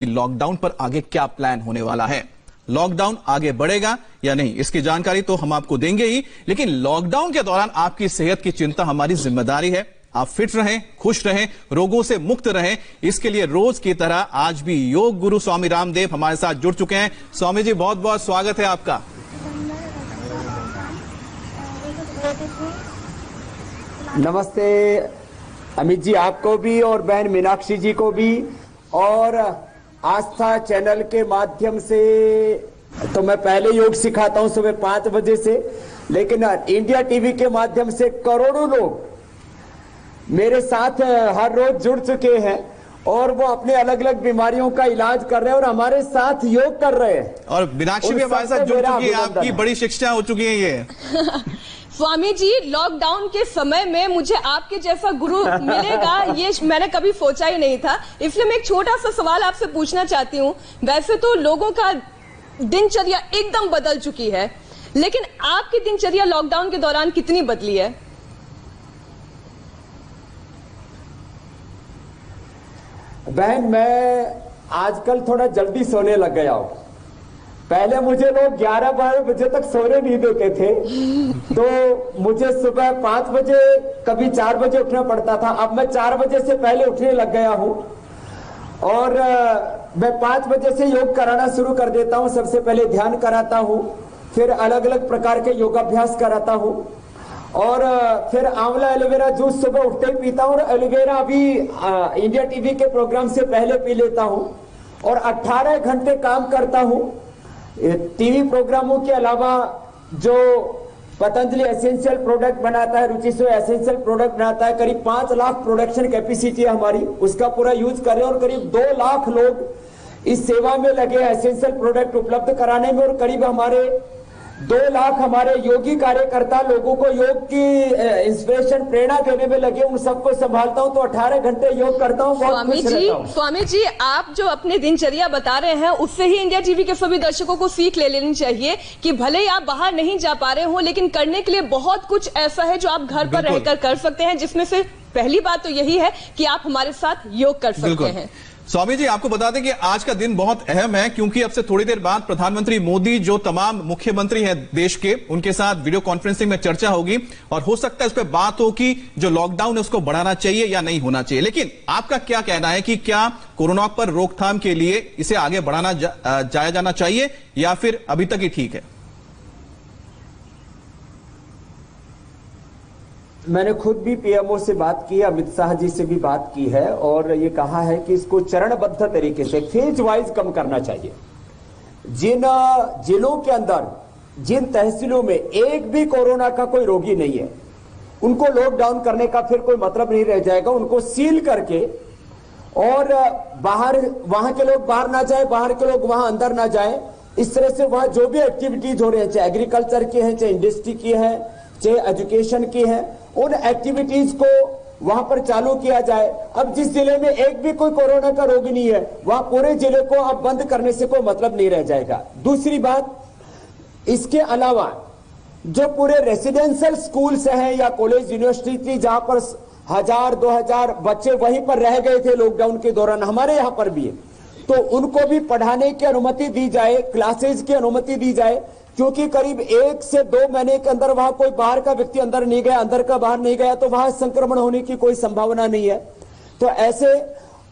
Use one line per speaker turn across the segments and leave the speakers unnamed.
Lockdown पर आगे क्या प्लान होने वाला है। लॉकडाउन आगे बढ़ेगा या नहीं, इसकी जानकारी तो हम आपको देंगे ही, लेकिन लॉकडाउन के दौरान आपकी सेहत की चिंता हमारी जिम्मेदारी है। आप फिट रहें, खुश रहें, रोगों से मुक्त रहें, इसके लिए रोज की तरह आज भी योग गुरु स्वामी रामदेव हमारे साथ जुड़ चुके हैं। स्वामी जी, बहुत बहुत स्वागत है आपका।
नमस्ते अमित जी, आपको भी और बहन मीनाक्षी जी को भी, और आस्था चैनल के माध्यम से तो मैं पहले योग सिखाता हूं सुबह 5 बजे से, लेकिन इंडिया टीवी के माध्यम से करोड़ों लोग मेरे साथ हर रोज जुड़ चुके हैं और वो अपने अलग अलग बीमारियों का इलाज कर रहे हैं और हमारे साथ योग कर रहे हैं। और
मीनाक्षी भी हमारे साथ जुड़ चुकी है, आपकी बड़ी शिक्षा हो चुकी है ये।
स्वामी जी, लॉकडाउन के समय में मुझे आपके जैसा गुरु मिलेगा ये मैंने कभी सोचा ही नहीं था। इसलिए मैं एक छोटा सा सवाल आपसे पूछना चाहती हूँ। वैसे तो लोगों का दिनचर्या एकदम बदल चुकी है, लेकिन आपकी दिनचर्या लॉकडाउन के दौरान कितनी बदली है?
बहन, मैं आजकल थोड़ा जल्दी सोने लग गया हूं। पहले मुझे लोग 11-12 बजे तक सोने नहीं देते थे, तो मुझे सुबह 5 बजे कभी 4 बजे उठना पड़ता था। अब मैं 4 बजे से पहले उठने लग गया हूं और मैं 5 बजे से योग कराना शुरू कर देता हूं। सबसे पहले ध्यान कराता हूं, फिर अलग अलग प्रकार के योगाभ्यास कराता हूं और फिर आंवला एलोवेरा जूस सुबह उठते ही पीता हूं। और एलोवेरा अभी इंडिया टीवी के प्रोग्राम से पहले पी लेता हूं और 18 घंटे काम करता हूं। टीवी प्रोग्रामों के अलावा जो पतंजलि एसेंशियल प्रोडक्ट बनाता है, रुचिसो एसेंशियल प्रोडक्ट बनाता है, करीब 5 लाख प्रोडक्शन कैपेसिटी है हमारी, उसका पूरा यूज करें और करीब 2 लाख लोग इस सेवा में लगे एसेंशियल प्रोडक्ट उपलब्ध कराने में। और करीब हमारे 2 लाख हमारे योगी कार्यकर्ता लोगों को योग की इंस्पिरेशन प्रेरणा देने में लगे, उन सबको संभालता हूं। तो 18 घंटे योग करता हूं।
स्वामी जी, आप जो अपने दिनचर्या बता रहे हैं उससे ही इंडिया टीवी के सभी दर्शकों को सीख ले लेनी चाहिए कि भले ही आप बाहर नहीं जा पा रहे हो, लेकिन करने के लिए बहुत कुछ ऐसा है जो आप घर पर रहकर कर सकते हैं, जिसमें से पहली बात तो यही है कि आप हमारे साथ योग कर सकते हैं।
स्वामी जी, आपको बता दें कि आज का दिन बहुत अहम है, क्योंकि अब से थोड़ी देर बाद प्रधानमंत्री मोदी जो तमाम मुख्यमंत्री हैं देश के, उनके साथ वीडियो कॉन्फ्रेंसिंग में चर्चा होगी और हो सकता है उस पर बात हो कि जो लॉकडाउन है उसको बढ़ाना चाहिए या नहीं होना चाहिए। लेकिन आपका क्या कहना है कि क्या कोरोना पर रोकथाम के लिए इसे आगे बढ़ाना जाया जाना चाहिए या फिर अभी तक ही ठीक है?
मैंने खुद भी पीएमओ से बात की, अमित शाह जी से भी बात की है और ये कहा है कि इसको चरणबद्ध तरीके से फेज वाइज कम करना चाहिए। जिन जिलों के अंदर, जिन तहसीलों में एक भी कोरोना का कोई रोगी नहीं है, उनको लॉकडाउन करने का फिर कोई मतलब नहीं रह जाएगा। उनको सील करके और बाहर, वहां के लोग बाहर ना जाए, बाहर के लोग वहां अंदर ना जाए। इस तरह से वहां जो भी एक्टिविटीज हो रही है, चाहे एग्रीकल्चर की है, चाहे इंडस्ट्री की है, चाहे एजुकेशन की है, उन एक्टिविटीज को वहां पर चालू किया जाए। अब जिस जिले में एक भी कोई कोरोना का रोगी नहीं है, वहां पूरे जिले को अब बंद करने से कोई मतलब नहीं रह जाएगा। दूसरी बात, इसके अलावा जो पूरे रेसिडेंशियल स्कूल्स हैं या कॉलेज यूनिवर्सिटी, जहां पर 1000-2000 बच्चे वहीं पर रह गए थे लॉकडाउन के दौरान, हमारे यहां पर भी है, तो उनको भी पढ़ाने की अनुमति दी जाए, क्लासेज की अनुमति दी जाए, क्योंकि करीब 1 से 2 महीने के अंदर वहां कोई बाहर का व्यक्ति अंदर नहीं गया, अंदर का बाहर नहीं गया, तो वहां संक्रमण होने की कोई संभावना नहीं है। तो ऐसे,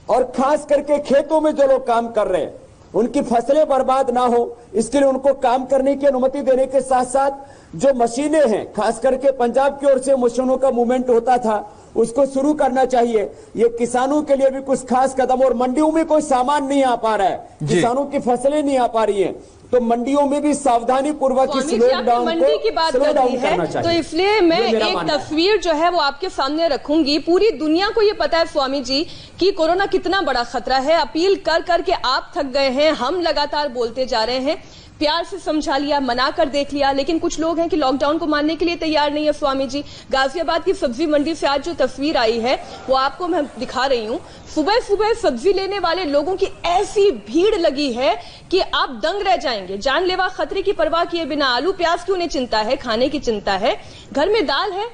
और खास करके खेतों में जो लोग काम कर रहे हैं उनकी फसलें बर्बाद ना हो, इसके लिए उनको काम करने की अनुमति देने के साथ साथ जो मशीनें हैं, खास करके पंजाब की ओर से मशीनों का मूवमेंट होता था, उसको शुरू करना चाहिए। ये किसानों के लिए भी कुछ खास कदम, और मंडियों में कोई सामान नहीं आ पा रहा है, किसानों की फसलें नहीं आ पा रही हैं, तो मंडियों में भी सावधानी पूर्वक
मंडी की बात कर रही है, तो इसलिए मैं एक तस्वीर जो है वो आपके सामने रखूंगी। पूरी दुनिया को ये पता है स्वामी जी कि कोरोना कितना बड़ा खतरा है। अपील कर करके आप थक गए हैं, हम लगातार बोलते जा रहे हैं, प्यार से समझा लिया, मना कर देख लिया, लेकिन कुछ लोग हैं कि लॉकडाउन को मानने के लिए तैयार नहीं है। स्वामी जी, गाजियाबाद की सब्जी मंडी से आज जो तस्वीर आई है वो आपको मैं दिखा रही हूँ। सुबह सुबह सब्जी लेने वाले लोगों की ऐसी भीड़ लगी है कि आप दंग रह जाएंगे। जानलेवा खतरे की परवाह किए बिना, आलू प्याज की उन्हें चिंता है, खाने की चिंता है, घर में दाल है,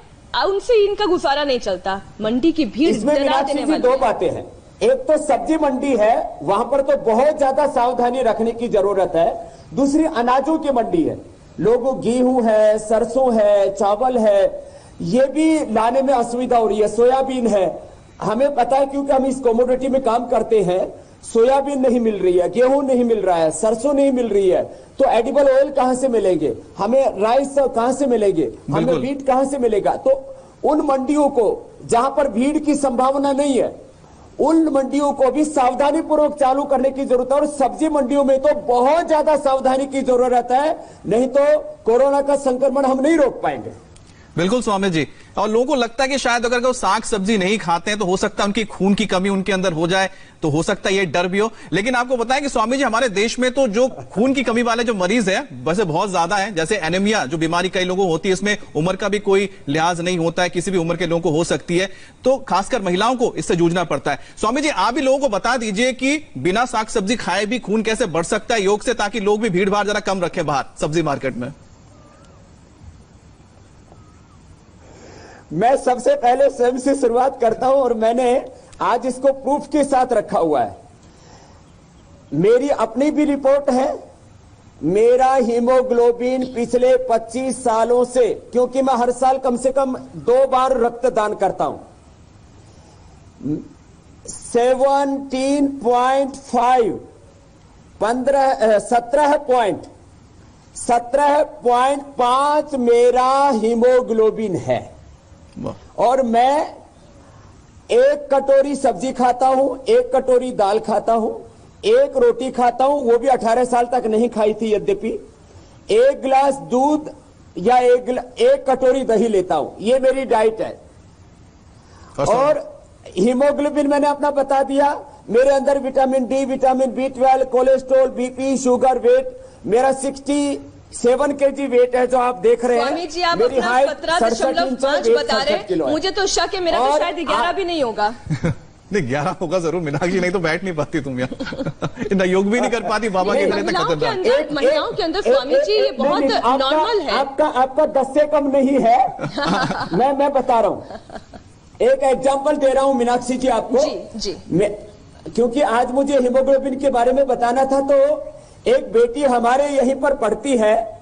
उनसे इनका गुजारा नहीं चलता। मंडी की भीड़,
इसमें 2 बातें हैं। एक तो सब्जी मंडी है, वहां पर तो बहुत ज्यादा सावधानी रखने की जरूरत है। दूसरी अनाजों की मंडी है, लोगों गेहूं है, सरसों है, चावल है, ये भी लाने में असुविधा हो रही है। सोयाबीन है, हमें पता है क्योंकि हम इस कमोडिटी में काम करते हैं, सोयाबीन नहीं मिल रही है, गेहूं नहीं मिल रहा है, सरसों नहीं मिल रही है, तो एडिबल ऑयल कहां से मिलेंगे हमें, राइस कहां से मिलेंगे हमें, वीट कहां से मिलेगा। तो उन मंडियों को जहां पर भीड़ की संभावना नहीं है, उन मंडियों को भी सावधानी पूर्वक चालू करने की जरूरत है। और सब्जी मंडियों में तो बहुत ज्यादा सावधानी की जरूरत है, नहीं तो कोरोना का संक्रमण हम नहीं रोक पाएंगे।
बिल्कुल स्वामी जी, और लोगों को लगता है कि शायद अगर वो साग सब्जी नहीं खाते हैं तो हो सकता है उनकी खून की कमी उनके अंदर हो जाए, तो हो सकता है ये डर भी हो। लेकिन आपको बताएं कि स्वामी जी, हमारे देश में तो जो खून की कमी वाले जो मरीज हैं वैसे बहुत ज्यादा हैं। जैसे एनीमिया जो बीमारी कई लोगों को होती है, इसमें उम्र का भी कोई लिहाज नहीं होता है, किसी भी उम्र के लोगों को हो सकती है, तो खासकर महिलाओं को इससे जूझना पड़ता है। स्वामी जी, आप भी लोगों को बता दीजिए कि बिना साग सब्जी खाए भी खून कैसे बढ़ सकता है योग से, ताकि लोग भी भीड़ भाड़ जरा कम रखें बाहर सब्जी मार्केट में।
मैं सबसे पहले स्वयं से शुरुआत करता हूं और मैंने आज इसको प्रूफ के साथ रखा हुआ है। मेरी अपनी भी रिपोर्ट है। मेरा हीमोग्लोबिन पिछले 25 सालों से, क्योंकि मैं हर साल कम से कम 2 बार रक्तदान करता हूं, 17.5 मेरा हीमोग्लोबिन है। और मैं 1 कटोरी सब्जी खाता हूं, 1 कटोरी दाल खाता हूं, 1 रोटी खाता हूं, वो भी 18 साल तक नहीं खाई थी यद्यपि, 1 गिलास दूध या 1 कटोरी दही लेता हूं। ये मेरी डाइट है। और हीमोग्लोबिन मैंने अपना बता दिया। मेरे अंदर vitamin D, vitamin B12, cholesterol, BP, sugar, weight मेरा 67 kg वेट है जो आप देख रहे हैं।
स्वामी जी, आप अपना 17.5 बता रहे हैं, मुझे तो शक है मेरा तो शायद 11 भी नहीं होगा।
नहीं 11 होगा जरूर मीनाक्षी, नहीं तो बैठ नहीं पाती तुम यहाँ। इतना योग भी नहीं कर पाती बाबा के
महिलाओं के अंदर स्वामी जी ये बहुत नॉर्मल है।
आपका 10 से कम नहीं है। मैं बता रहा हूँ, एक एग्जाम्पल दे रहा हूँ मीनाक्षी जी आपको।
जी।
क्योंकि आज मुझे हीमोग्लोबिन के बारे में बताना था, तो एक बेटी हमारे यहीं पर पढ़ती है,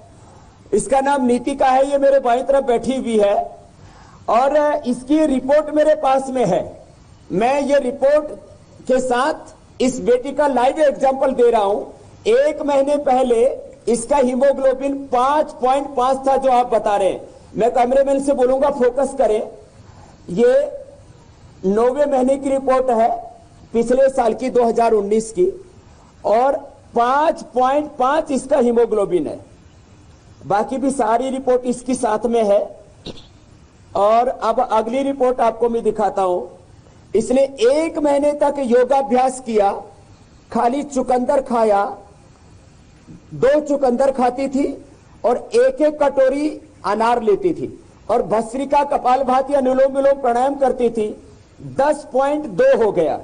इसका नाम नीतिका है, ये मेरे बाईं तरफ बैठी हुई है और इसकी रिपोर्ट मेरे पास में है। मैं ये रिपोर्ट के साथ इस बेटी का लाइव एग्जांपल दे रहा हूं। 1 महीने पहले इसका हीमोग्लोबिन 5.5 था जो आप बता रहे हैं। मैं कैमरेमैन से बोलूंगा फोकस करें। ये 9वें महीने की रिपोर्ट है, पिछले साल की 2019 की, और 5.5 इसका हीमोग्लोबिन है। बाकी भी सारी रिपोर्ट इसकी साथ में है। और अब अगली रिपोर्ट आपको मैं दिखाता हूं। इसने 1 महीने तक योगाभ्यास किया, खाली चुकंदर खाया, 2 चुकंदर खाती थी और 1-1 कटोरी अनार लेती थी, और भस्त्रिका, कपालभाति, अनुलोम विलोम, प्राणायाम करती थी। 10.2 हो गया।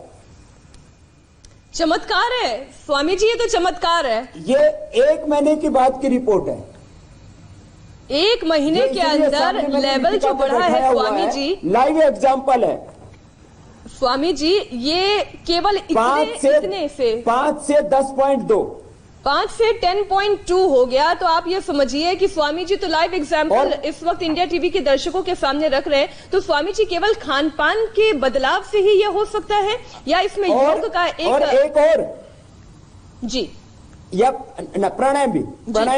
चमत्कार है स्वामी जी, ये तो चमत्कार है।
ये 1 महीने की बात की रिपोर्ट है।
1 महीने के अंदर लेवल जो बढ़ा है स्वामी जी,
लाइव एग्जांपल है
स्वामी जी। ये केवल इतने से
5 से 10.2,
5 से 10.2 हो गया। तो आप ये समझिए कि स्वामी जी तो लाइव एग्जाम्पल इस वक्त इंडिया टीवी के दर्शकों के सामने रख रहे हैं। तो स्वामी जी केवल खान पान के बदलाव से ही ये हो सकता है, या इसमें योग का
एक और
जी,
या प्राणायाम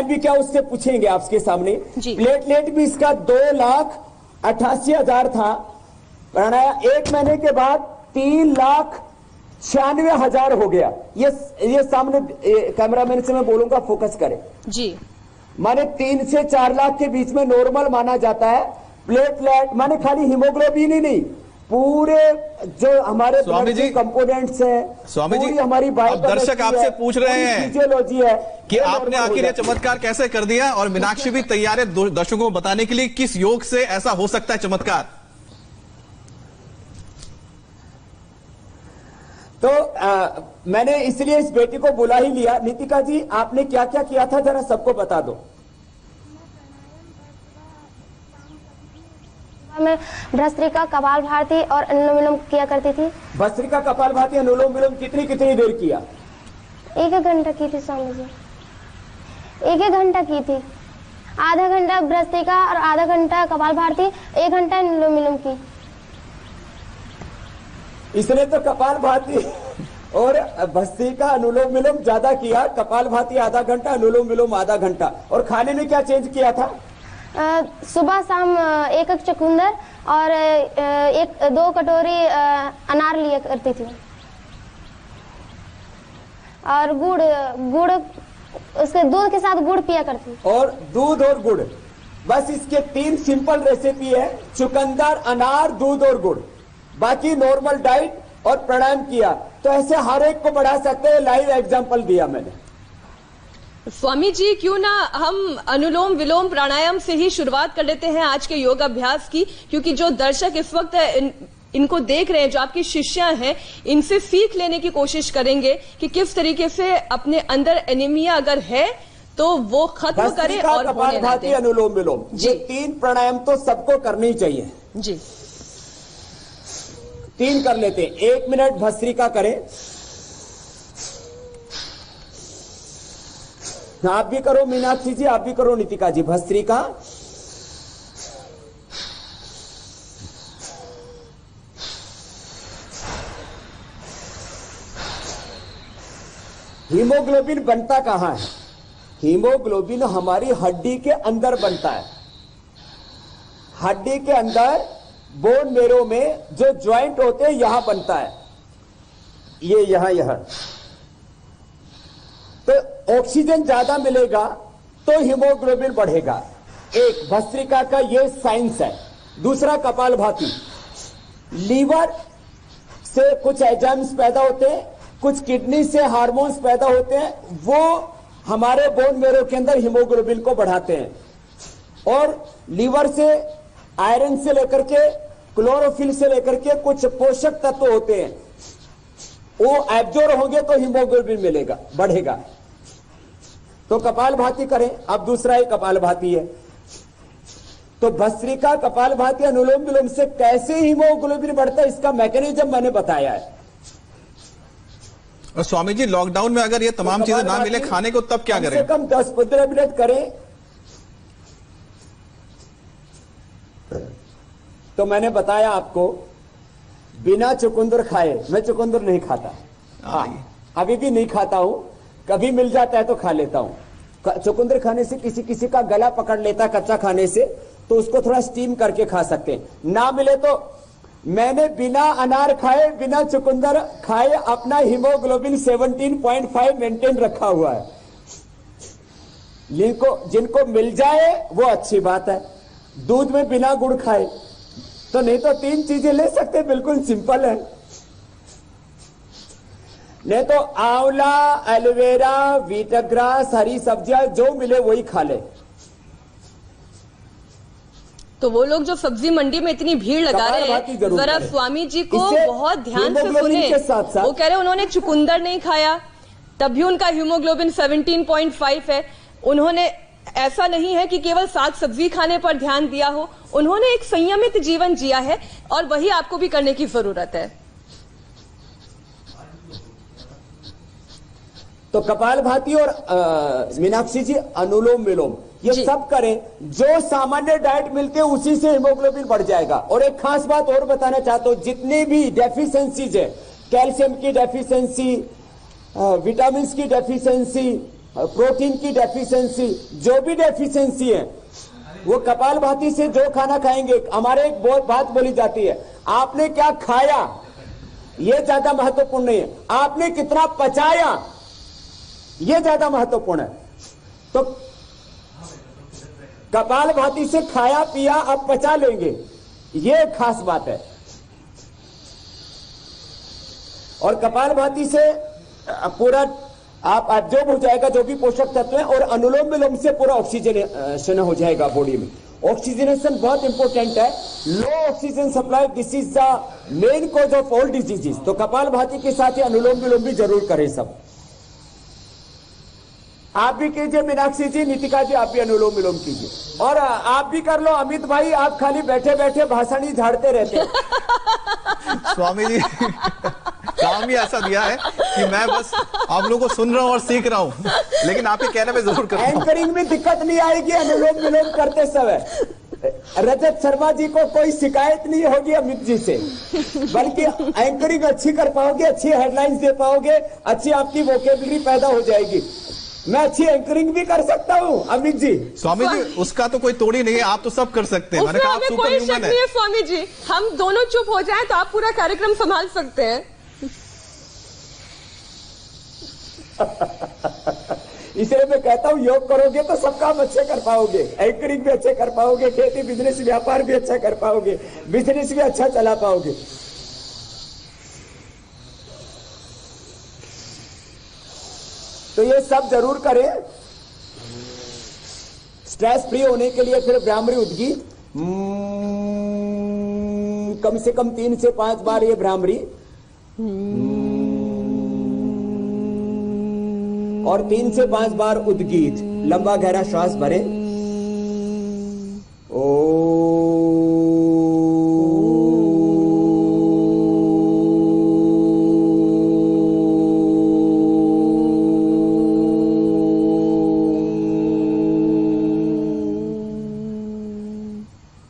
भी क्या, उससे पूछेंगे आपके सामने। प्लेटलेट भी इसका 2,88,000 था। प्राणायाम 1 महीने के बाद 3,96,000 हो गया। ये सामने कैमरामैन से मैं बोलूंगा फोकस करें
जी।
माने 3 से 4 लाख के बीच में नॉर्मल माना जाता है प्लेटलेट। माने खाली हीमोग्लोबिन ही नहीं, पूरे जो हमारे
स्वामी जी
कंपोनेंट्स हैं,
स्वामी जी
हमारी
दर्शक आपसे पूछ रहे हैं
फिजियोलॉजी है
कि आपने आखिर ये चमत्कार कैसे कर दिया, और मीनाक्षी भी तैयार है दर्शकों को बताने के लिए किस योग से ऐसा हो सकता है चमत्कार।
तो मैंने इसलिए इस बेटी को बुला ही लिया। नीतिका जी, आपने क्या क्या किया था जरा सबको बता दो।
मैं भस्त्रिका, कपालभाति और अनुलोम विलोम किया करती थी।
भस्त्रिका, कपालभाति, अनुलोम विलोम कितनी कितनी देर किया?
1 घंटा की थी स्वामी जी, 1 घंटा की थी। आधा घंटा भस्त्रिका और आधा घंटा कपालभाति, 1 घंटा अनुलोम विलोम की।
इसने तो कपालभाति और भस्त्रिका, अनुलोम विलोम ज्यादा किया, कपालभाति आधा घंटा, अनुलोम विलोम आधा घंटा। और खाने में क्या चेंज किया था?
सुबह शाम 1 चुकंदर और 1-2 कटोरी अनार लिया करती थी और गुड़ उसके दूध के साथ गुड़ पिया करती।
और दूध और गुड़, बस इसके 3 सिंपल रेसिपी है, चुकंदर, अनार, दूध और गुड़। बाकी नॉर्मल डाइट और प्राणायाम किया। तो ऐसे हर एक को बढ़ा सकते हैं, लाइव एग्जांपल दिया मैंने।
स्वामी जी, क्यों ना हम अनुलोम विलोम प्राणायाम से ही शुरुआत कर लेते हैं आज के योग अभ्यास की, क्योंकि जो दर्शक इस वक्त इनको देख रहे हैं, जो आपकी शिष्यां हैं, इनसे सीख लेने की कोशिश करेंगे कि किस तरीके से अपने अंदर एनीमिया अगर है तो वो खत्म करें और
कपालभाति, अनुलोम विलोम, ये 3 प्राणायाम तो सबको करने ही चाहिए
जी।
3 कर लेते हैं। 1 मिनट भस्त्रिका करें, आप भी करो मीनाक्षी जी, आप भी करो नितिका जी। भस्त्रिका, हीमोग्लोबिन बनता कहां है? हीमोग्लोबिन हमारी हड्डी के अंदर बनता है। हड्डी के अंदर बोन मेरो में जो ज्वाइंट होते हैं यहां बनता है, ये यहां। तो ऑक्सीजन ज्यादा मिलेगा तो हीमोग्लोबिन बढ़ेगा। एक भस्त्रिका का ये साइंस है। दूसरा कपालभाति, लीवर से कुछ एंजाइम्स पैदा होते हैं, कुछ किडनी से हार्मोन्स पैदा होते हैं, वो हमारे बोन मेरो के अंदर हीमोग्लोबिन को बढ़ाते हैं। और लीवर से आयरन से लेकर के क्लोरोफिल से लेकर के कुछ पोषक तत्व होते हैं, वो एब्जॉर्ब होंगे तो हीमोग्लोबिन मिलेगा, बढ़ेगा। तो कपालभाति करें। अब दूसरा ही कपालभाति है। तो भस्त्रिका, कपालभाति, अनुलोम विलोम से कैसे हीमोग्लोबिन बढ़ता है, इसका मैकेनिज्म मैंने बताया है।
और स्वामी जी, लॉकडाउन में अगर ये तमाम चीजें ना मिले खाने को, तब क्या करें?
कम से कम 10-15 मिनट करें। तो मैंने बताया आपको, बिना चुकंदर खाए, मैं चुकंदर नहीं खाता, अभी भी नहीं खाता हूं, कभी मिल जाता है तो खा लेता हूं। चुकंदर खाने से किसी का गला पकड़ लेता है कच्चा खाने से, तो उसको थोड़ा स्टीम करके खा सकते हैं। ना मिले तो मैंने बिना अनार खाए, बिना चुकंदर खाए अपना हीमोग्लोबिन 17.5 मेंटेन रखा हुआ है। जिनको मिल जाए वो अच्छी बात है। दूध में बिना गुड़ खाए, तो नहीं तो 3 चीजें ले सकते, बिल्कुल सिंपल है। नहीं तो आंवला, एलोवेरा, वीटग्रास, हरी सब्जियां जो मिले वही खा ले।
तो वो लोग जो सब्जी मंडी में इतनी भीड़ लगा रहे हैं, जरा स्वामी जी को बहुत ध्यान से सुने। वो कह रहे हैं उन्होंने चुकंदर नहीं खाया, तब भी उनका हीमोग्लोबिन 17.5 है। उन्होंने, ऐसा नहीं है कि केवल साग सब्जी खाने पर ध्यान दिया हो, उन्होंने एक संयमित जीवन जिया है, और वही आपको भी करने की जरूरत है।
तो कपालभाति और मीनाक्षी जी अनुलोम विलोम ये सब करें, जो सामान्य डाइट मिलते हैं उसी से हीमोग्लोबिन बढ़ जाएगा। और एक खास बात और बताना चाहता हूं, जितनी भी डेफिशिएंसीज है, कैल्शियम की डेफिशिएंसी, विटामिन की डेफिशिएंसी, प्रोटीन की डेफिशिएंसी, जो भी डेफिशिएंसी है वो कपालभाति से जो खाना खाएंगे। हमारे एक बात बोली जाती है, आपने क्या खाया ये ज्यादा महत्वपूर्ण नहीं है, आपने कितना पचाया ये ज्यादा महत्वपूर्ण है। तो कपालभाति से खाया पिया अब पचा लेंगे, ये खास बात है। और कपालभाति से पूरा आप एब्जॉर्ब हो जाएगा जो भी पोषक तत्व है, और अनुलोम विलोम से पूरा ऑक्सीजनेशन हो जाएगा बॉडी में। ऑक्सीजनेशन बहुत इंपॉर्टेंट है। Low oxygen supply, this is the main cause of all diseases. तो कपालभाति के साथ ही अनुलोम विलोम भी जरूर करें सब। आप भी कीजिए मीनाक्षी जी, नितिका जी आप भी अनुलोम विलोम कीजिए, और आप भी कर लो अमित भाई, आप खाली बैठे बैठे भाषण ही झाड़ते रहते हैं।
स्वामी जी काम ही ऐसा दिया है कि मैं बस आप लोगों को सुन रहा हूँ और सीख रहा हूँ, लेकिन आपके कहने पे जरूर करूंगा।
एंकरिंग में दिक्कत नहीं आएगी अनुलोम विलोम करते समय। रजत शर्मा जी को कोई शिकायत नहीं होगी अमित जी से, बल्कि एंकरिंग अच्छी कर पाओगे, अच्छी हेडलाइंस दे पाओगे, अच्छी आपकी वोकेबलरी पैदा हो जाएगी। मैं अच्छी एंकरिंग भी कर सकता हूँ अमित जी।
स्वामी जी उसका तो कोई तोड़ ही नहीं है, आप तो सब कर सकते हैं। मैंने कहा आप सुपर ह्यूमन है।
स्वामी जी हम दोनों चुप हो जाएं तो आप पूरा कार्यक्रम संभाल सकते हैं।
इसलिए मैं कहता हूँ योग करोगे तो सब काम अच्छे कर पाओगे, एंकरिंग भी अच्छे कर पाओगे, खेती बिजनेस व्यापार भी अच्छा कर पाओगे, बिजनेस भी अच्छा चला पाओगे। तो ये सब जरूर करें। स्ट्रेस फ्री होने के लिए फिर भ्रामरी उद्गीत कम से कम 3 से 5 बार ये भ्रामरी, और 3 से 5 बार उद्गीत। लंबा गहरा श्वास भरें।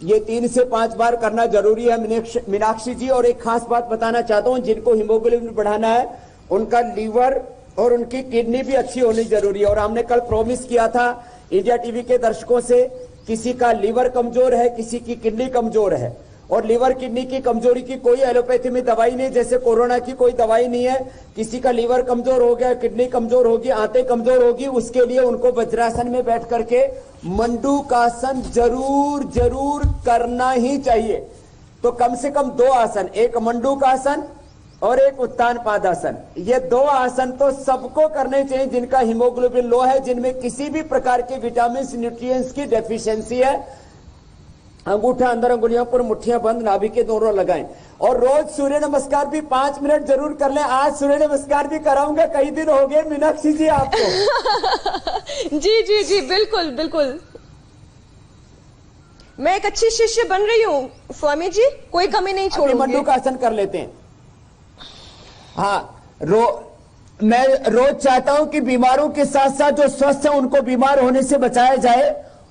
ये 3 से 5 बार करना जरूरी है मीनाक्षी जी। और एक खास बात बताना चाहता हूं, जिनको हीमोग्लोबिन बढ़ाना है उनका लीवर और उनकी किडनी भी अच्छी होनी जरूरी है। और हमने कल प्रॉमिस किया था इंडिया टीवी के दर्शकों से, किसी का लीवर कमजोर है, किसी की किडनी कमजोर है, और लीवर किडनी की कमजोरी की कोई एलोपैथी में दवाई नहीं, जैसे कोरोना की कोई दवाई नहीं है। किसी का लीवर कमजोर हो गया, किडनी कमजोर होगी, आंतें कमजोर होगी, उसके लिए उनको वज्रासन में बैठ करके मंडूकासन जरूर जरूर करना ही चाहिए। तो कम से कम 2 आसन, एक मंडूकासन और एक उत्तान पादासन, ये 2 आसन तो सबको करने चाहिए जिनका हीमोग्लोबिन लो है, जिनमें किसी भी प्रकार के विटामिन न्यूट्रिएंट्स की डेफिशिएंसी है। अंगूठा अंदर, अंगुलियों पर मुट्ठियां बंद, नाभि के दोनों लगाएं। और रोज सूर्य नमस्कार भी 5 मिनट जरूर कर लें। आज सूर्य नमस्कार भी कराऊंगा, कई दिन हो गए मीनाक्षी जी आपको।
जी जी जी बिल्कुल बिल्कुल, मैं एक अच्छी शिष्य बन रही हूँ स्वामी जी, कोई कमी नहीं छोड़ूंगी।
मंडूकासन कर लेते हैं। हाँ, मैं रोज चाहता हूं कि बीमारों के साथ साथ जो स्वस्थ है उनको बीमार होने से बचाया जाए।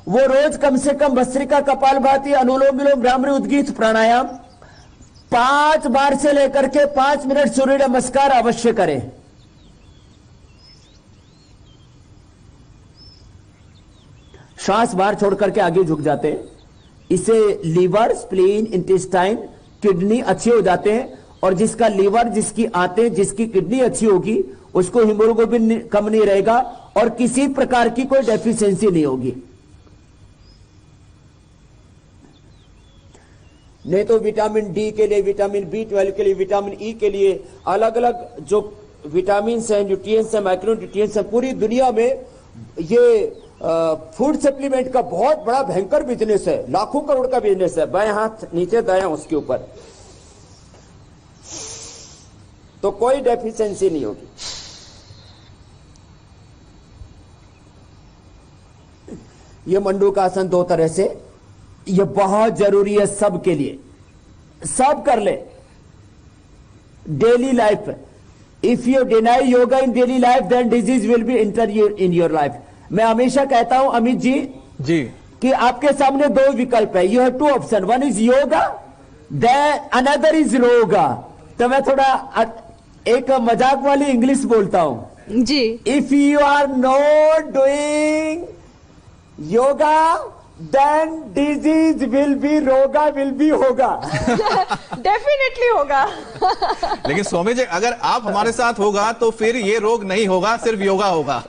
वो रोज कम से कम भस्त्रिका, कपालभाति, अनुलोम विलोम, भ्रामरी, उद्गीत, प्राणायाम 5 बार से लेकर के 5 मिनट सूर्य नमस्कार अवश्य करें। श्वास बाहर छोड़ करके आगे झुक जाते हैं। इससे लीवर, स्प्लीन, इंटेस्टाइन, किडनी अच्छे हो जाते हैं। और जिसका लीवर, जिसकी आंतें, जिसकी किडनी अच्छी होगी उसको हीमोग्लोबिन कम नहीं रहेगा और किसी प्रकार की कोई डेफिशिएंसी नहीं होगी। नहीं तो विटामिन डी के लिए, विटामिन B12 के लिए, विटामिन ई के लिए अलग अलग जो विटामिन है, न्यूट्रिएंट्स है, माइक्रो न्यूट्रिएंट्स है, पूरी दुनिया में ये फूड सप्लीमेंट का बहुत बड़ा भयंकर बिजनेस है, लाखों करोड़ का बिजनेस है। बाएं हाथ नीचे, दायां उसके ऊपर, तो कोई डेफिशिएंसी नहीं होगी। ये मंडूकासन 2 तरह से, ये बहुत जरूरी है सबके लिए, सब कर ले daily life. If you deny yoga in daily life then disease will be enter in your life. मैं हमेशा कहता हूं अमित जी कि आपके सामने 2 विकल्प है, you have 2 option, one is yoga then another is roga. तो मैं थोड़ा एक मजाक वाली इंग्लिश बोलता हूं
जी।
If you are not doing yoga then disease will be, रोगा विल बी होगा।
डेफिनेटली होगा।
लेकिन स्वामी जी अगर आप हमारे साथ होगा तो फिर ये रोग नहीं होगा, सिर्फ योगा होगा।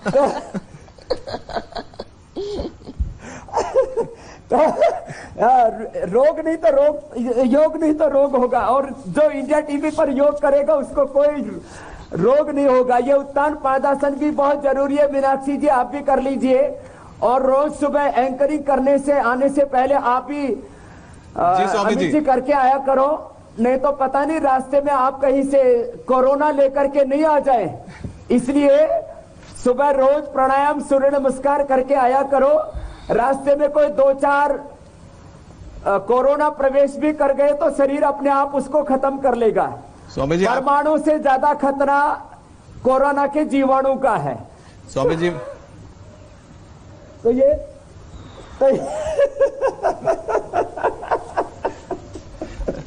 तो रोग नहीं तो रोग, योग नहीं तो रोग होगा। और जो इंडिया टीवी पर योग करेगा उसको कोई रोग नहीं होगा। ये उत्तान पादासन भी बहुत जरूरी है मीनाक्षी जी, आप भी कर लीजिए। और रोज सुबह एंकरिंग करने से आने से पहले आप ही अमित जी करके आया करो, नहीं तो पता नहीं रास्ते में आप कहीं से कोरोना लेकर के नहीं आ जाए। इसलिए सुबह रोज प्राणायाम सूर्य नमस्कार करके आया करो। रास्ते में कोई 2-4 कोरोना प्रवेश भी कर गए तो शरीर अपने आप उसको खत्म कर लेगा।
स्वामी जी,
परमाणु से ज्यादा खतरा कोरोना के जीवाणु का है।
स्वामी जी
तो ये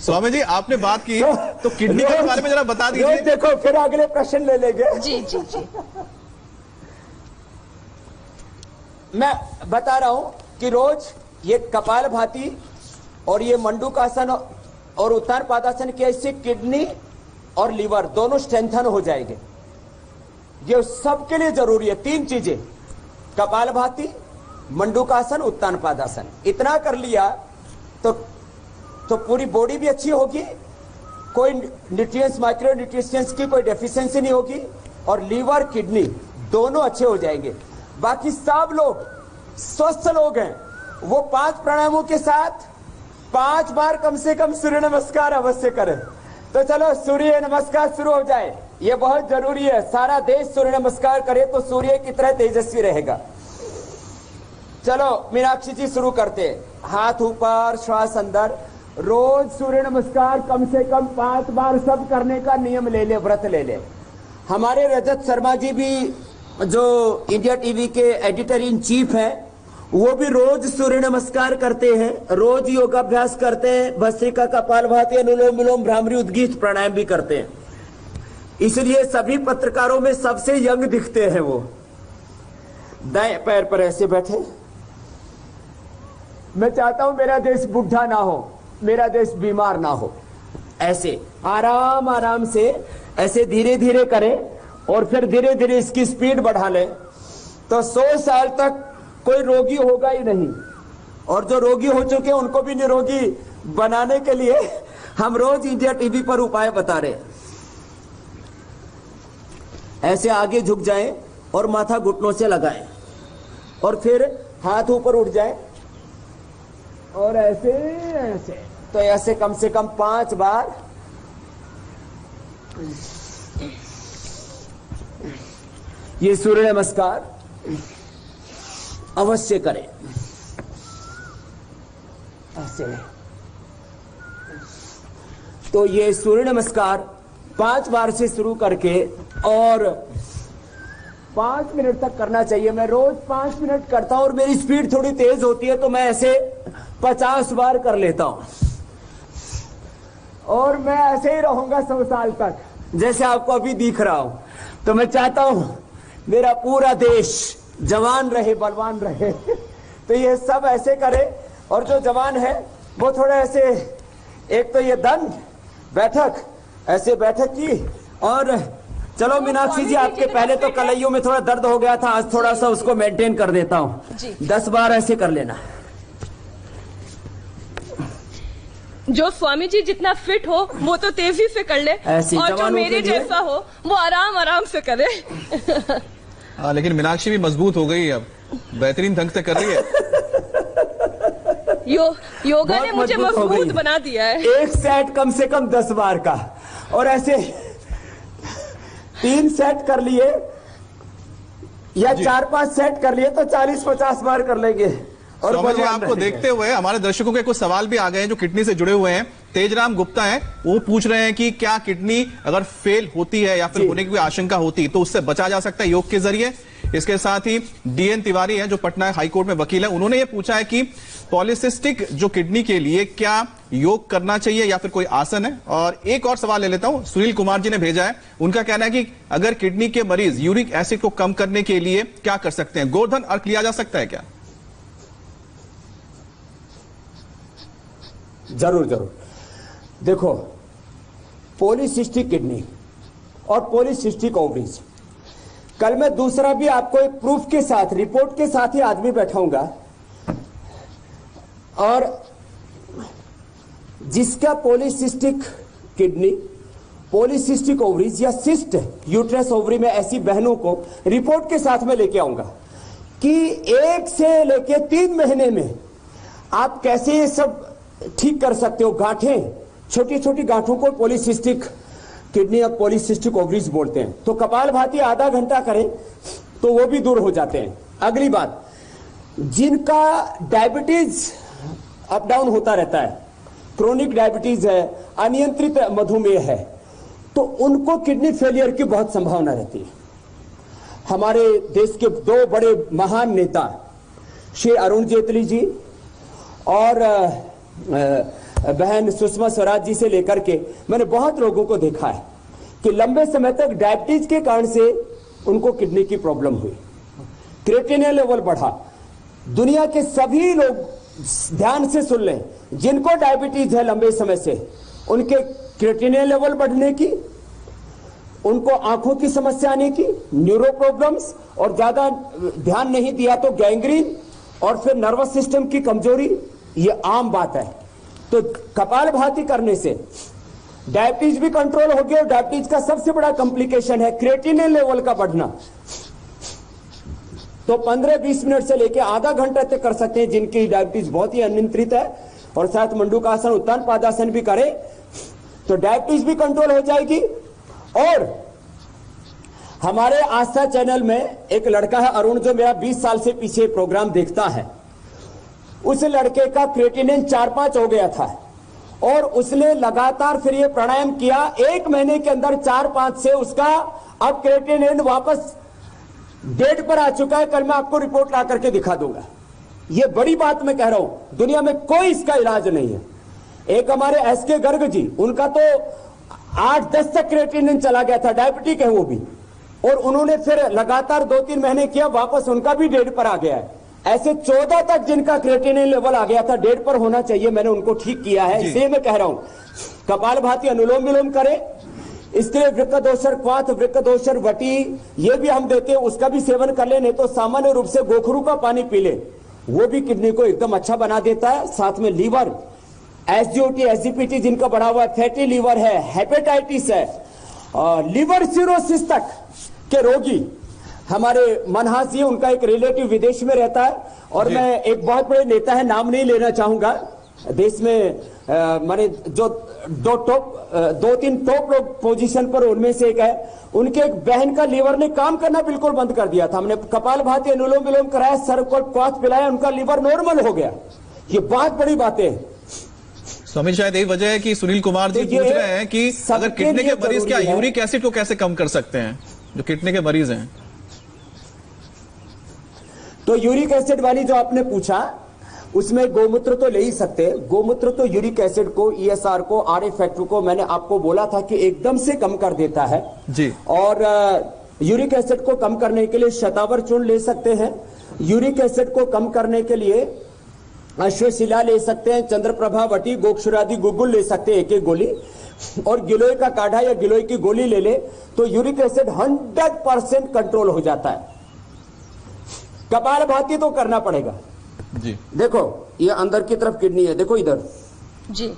स्वामी जी आपने बात की तो किडनी के बारे में जरा बता दीजिए।
देखो फिर अगले प्रश्न ले लेंगे।
जी जी जी,
मैं बता रहा हूं कि रोज ये कपालभाति और ये मंडूकासन और उत्तान पादासन के इससे किडनी और लीवर दोनों स्ट्रेंथन हो जाएंगे। ये सबके लिए जरूरी है। 3 चीजें, कपालभाति, मंडूकासन, उत्तान पादासन। इतना कर लिया तो पूरी बॉडी भी अच्छी होगी, कोई न्यूट्रिएंट्स माइक्रो न्यूट्रिएंट्स की कोई डेफिशिएंसी नहीं होगी और लीवर किडनी दोनों अच्छे हो जाएंगे। बाकी सब लोग स्वस्थ लोग हैं वो 5 प्राणायामों के साथ 5 बार कम से कम सूर्य नमस्कार अवश्य करें। तो चलो सूर्य नमस्कार शुरू हो जाए, ये बहुत जरूरी है। सारा देश सूर्य नमस्कार करे तो सूर्य की तरह तेजस्वी रहेगा। चलो मीनाक्षी जी शुरू करते। हाथ ऊपर, श्वास अंदर। रोज सूर्य नमस्कार कम से कम 5 बार सब करने का नियम ले ले, व्रत ले ले। हमारे रजत शर्मा जी भी जो इंडिया टीवी के एडिटर इन चीफ हैं, वो भी रोज सूर्य नमस्कार करते हैं, रोज योगाभ्यास करते हैं, भस्त्रिका, कपालभाति, अनुलोम विलोम, भ्रामरी, उद्गीत प्राणायाम भी करते हैं। इसलिए सभी पत्रकारों में सबसे यंग दिखते हैं वो। दाएं पैर पर ऐसे बैठे। मैं चाहता हूं मेरा देश बुढ़ा ना हो, मेरा देश बीमार ना हो। ऐसे आराम आराम से ऐसे धीरे धीरे करें और फिर धीरे धीरे इसकी स्पीड बढ़ा लें तो 100 साल तक कोई रोगी होगा ही नहीं। और जो रोगी हो चुके हैं उनको भी निरोगी बनाने के लिए हम रोज इंडिया टीवी पर उपाय बता रहे। ऐसे आगे झुक जाएं और माथा घुटनों से लगाएं और फिर हाथ ऊपर उठ जाए और ऐसे ऐसे। तो ऐसे कम से कम 5 बार ये सूर्य नमस्कार अवश्य करें। ऐसे तो ये सूर्य नमस्कार 5 बार से शुरू करके और 5 मिनट तक करना चाहिए। मैं रोज 5 मिनट करता हूं और मेरी स्पीड थोड़ी तेज होती है तो मैं ऐसे 50 बार कर लेता हूं और मैं ऐसे ही रहूंगा 100 साल तक जैसे आपको अभी दिख रहा हूं। तो मैं चाहता हूं मेरा पूरा देश जवान रहे, बलवान रहे। तो ये सब ऐसे करे और जो जवान है वो थोड़ा ऐसे, एक तो ये दंड बैठक, ऐसे बैठक की। और चलो मीनाक्षी जी आपके पहले तो कलाइयों में थोड़ा दर्द हो गया था, आज थोड़ा सा उसको मेंटेन कर देता हूं। 10 बार ऐसे कर लेना।
जो स्वामी जी जितना फिट हो वो तो तेजी से कर ले और जो मेरे जैसा हो वो आराम आराम से करे।
लेकिन मीनाक्षी भी मजबूत हो गई, अब बेहतरीन ढंग से कर रही है।
योगा ने मुझे मजबूत बना दिया है।
एक सेट कम से कम 10 बार का और ऐसे 3 सेट कर लिए या 4-5 सेट कर लिए तो 40-50 बार कर लेंगे। और
स्वामी जी आपको देखते हुए हमारे दर्शकों के कुछ सवाल भी आ गए हैं जो किडनी से जुड़े हुए हैं। तेजराम गुप्ता हैं, वो पूछ रहे हैं कि क्या किडनी अगर फेल होती है या फिर होने की कोई आशंका होती तो उससे बचा जा सकता है योग के जरिए। इसके साथ ही डीएन तिवारी हैं जो पटना हाईकोर्ट में वकील है, उन्होंने ये पूछा है कि पॉलिसिस्टिक जो किडनी के लिए क्या योग करना चाहिए या फिर कोई आसन है। और एक और सवाल ले लेता हूं, सुनील कुमार जी ने भेजा है, उनका कहना है कि अगर किडनी के मरीज यूरिक एसिड को कम करने के लिए क्या कर सकते हैं, गोवर्धन अर्क लिया जा सकता है क्या?
जरूर जरूर। देखो, पॉलीसिस्टिक किडनी और पॉलीसिस्टिक ओवरीज, कल मैं दूसरा भी आपको एक प्रूफ के साथ, रिपोर्ट के साथ ही आदमी बैठाऊंगा और जिसका पॉलीसिस्टिक किडनी, पॉलीसिस्टिक ओवरीज या सिस्ट यूट्रस ओवरी में ऐसी बहनों को रिपोर्ट के साथ में लेके आऊंगा कि 1 से लेके 3 महीने में आप कैसे ये सब ठीक कर सकते हो। गांठें, छोटी छोटी गांठों को पॉलीसिस्टिक किडनी या पॉलीसिस्टिक ओवरीज बोलते हैं। तो कपालभाति आधा घंटा करें तो वो भी दूर हो जाते हैं। अगली बात, जिनका डायबिटीज अप डाउन होता रहता है, क्रोनिक डायबिटीज है, अनियंत्रित मधुमेह है, तो उनको किडनी फेलियर की बहुत संभावना रहती है। हमारे देश के दो बड़े महान नेता श्री अरुण जेटली जी और बहन सुषमा स्वराज जी से लेकर के मैंने बहुत लोगों को देखा है कि लंबे समय तक डायबिटीज के कारण से उनको किडनी की प्रॉब्लम हुई, क्रिएटिनिन लेवल बढ़ा। दुनिया के सभी लोग ध्यान से सुन लें, जिनको डायबिटीज है लंबे समय से, उनके क्रिएटिनिन लेवल बढ़ने की, उनको आंखों की समस्या आने की, न्यूरो प्रॉब्लम्स, और ज्यादा ध्यान नहीं दिया तो गैंग्रीन, और फिर नर्वस सिस्टम की कमजोरी, ये आम बात है। तो कपालभाति करने से डायबिटीज भी कंट्रोल हो गया, और डायबिटीज का सबसे बड़ा कॉम्प्लिकेशन है क्रिएटिनिन लेवल का बढ़ना। तो 15-20 मिनट से लेकर आधा घंटा तक कर सकते हैं जिनकी डायबिटीज बहुत ही अनियंत्रित है, और साथ मंडूकासन, उत्तान पादासन भी करें तो डायबिटीज भी कंट्रोल हो जाएगी। और हमारे आस्था चैनल में एक लड़का है अरुण, जो मेरा 20 साल से पीछे प्रोग्राम देखता है, उस लड़के का क्रिएटिनिन 4-5 हो गया था, और उसने लगातार फिर ये प्राणायाम किया, 1 महीने के अंदर 4-5 से उसका अब क्रिएटिनिन वापस डेट पर आ चुका है। कल मैं आपको रिपोर्ट ला करके दिखा दूंगा। ये बड़ी बात मैं कह रहा हूं, दुनिया में कोई इसका इलाज नहीं है। एक हमारे एसके गर्ग जी, उनका तो 8-10 तक क्रिएटिनिन चला गया था, डायबिटिक है वो भी, और उन्होंने फिर लगातार 2-3 महीने किया, वापस उनका भी डेट पर आ गया है। ऐसे 14 तक जिनका क्रिएटिनिन लेवल आ गया था, डेट पर होना चाहिए, मैंने उनको ठीक किया है। इसलिए मैं कह रहा हूं कपालभाति, अनुलोम विलोम करें, इसके वृक्कदोषर, क्वाथ वृक्कदोषर, वटी, ये भी हम देते हैं, उसका भी सेवन कर ले। नहीं तो सामान्य रूप से गोखरू का पानी पी ले, वो भी किडनी को एकदम अच्छा बना देता है। साथ में लीवर, एसजीओटी, एसजीपीटी जिनका बढ़ा हुआ, फैटी लीवर है, हेपेटाइटिस है, लिवर सिरोसिस तक के रोगी, हमारे मनहास जी, उनका एक रिलेटिव विदेश में रहता है, और मैं एक बहुत बड़े नेता है, नाम नहीं लेना चाहूंगा, देश में माने जो 2-3 टॉप लोग पोजीशन पर, उनमें से एक है, उनके एक बहन का लीवर ने काम करना बिल्कुल बंद कर दिया था। हमने कपालभाति, अनुलोम विलोम कराया, सर को क्वाथ पिलाया, उनका लीवर नॉर्मल हो गया। ये बहुत बड़ी बातें हैं।
स्वामी, शायद यही वजह है कि सुनील कुमार जी पूछ रहे हैं कि अगर किडनी के मरीज क्या यूरिक एसिड को कैसे कम कर सकते हैं, जो किडनी के मरीज हैं।
तो यूरिक एसिड वाली जो आपने पूछा, उसमें गोमूत्र तो ले ही सकते हैं। गोमूत्र तो यूरिक एसिड को, ईएसआर को, आरए फैक्टर को, मैंने आपको बोला था कि एकदम से कम कर देता है
जी।
और यूरिक एसिड को कम करने के लिए शतावर चूर्ण ले सकते हैं। यूरिक एसिड को कम करने के लिए अश्वशिला ले सकते हैं, चंद्रप्रभा, वटी, गोक्षुरादि गुगुल ले सकते हैं, एक गोली, और गिलोय का काढ़ा या गिलोय की गोली ले ले तो यूरिक एसिड 100% कंट्रोल हो जाता है। कपालभाति तो करना पड़ेगा
जी।
देखो ये अंदर की तरफ किडनी है, देखो इधर
जी,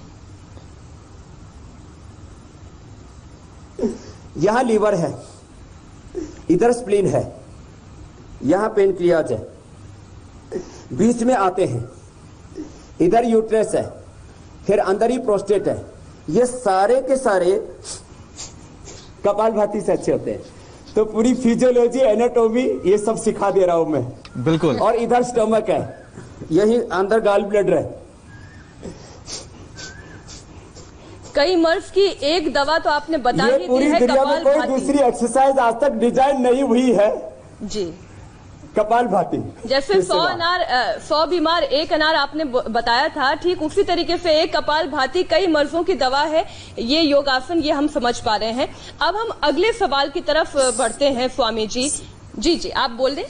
यहां लीवर है, इधर स्प्लीन है, यहां पेनक्रियाज है, बीच में आते हैं, इधर यूट्रस है, फिर अंदर ही प्रोस्टेट है। ये सारे के सारे कपालभाति से अच्छे होते हैं। तो पूरी फिजियोलॉजी, एनाटॉमी, ये सब सिखा दे रहा हूं मैं,
बिल्कुल।
और इधर स्टमक है, यही अंदर गाल ब्लैडर है।
कई मर्ज की एक दवा तो आपने बता ही दी है।
पूरी दुनिया में कोई दूसरी एक्सरसाइज आज तक डिजाइन नहीं हुई है
जी,
कपालभाति।
जैसे 100 बीमार 1 अनार आपने बताया था, ठीक उसी तरीके से एक कपालभाति कई मर्जों की दवा है। ये योगासन, ये हम समझ पा रहे हैं। अब हम अगले सवाल की तरफ बढ़ते हैं स्वामी जी। जी जी, आप बोल दें।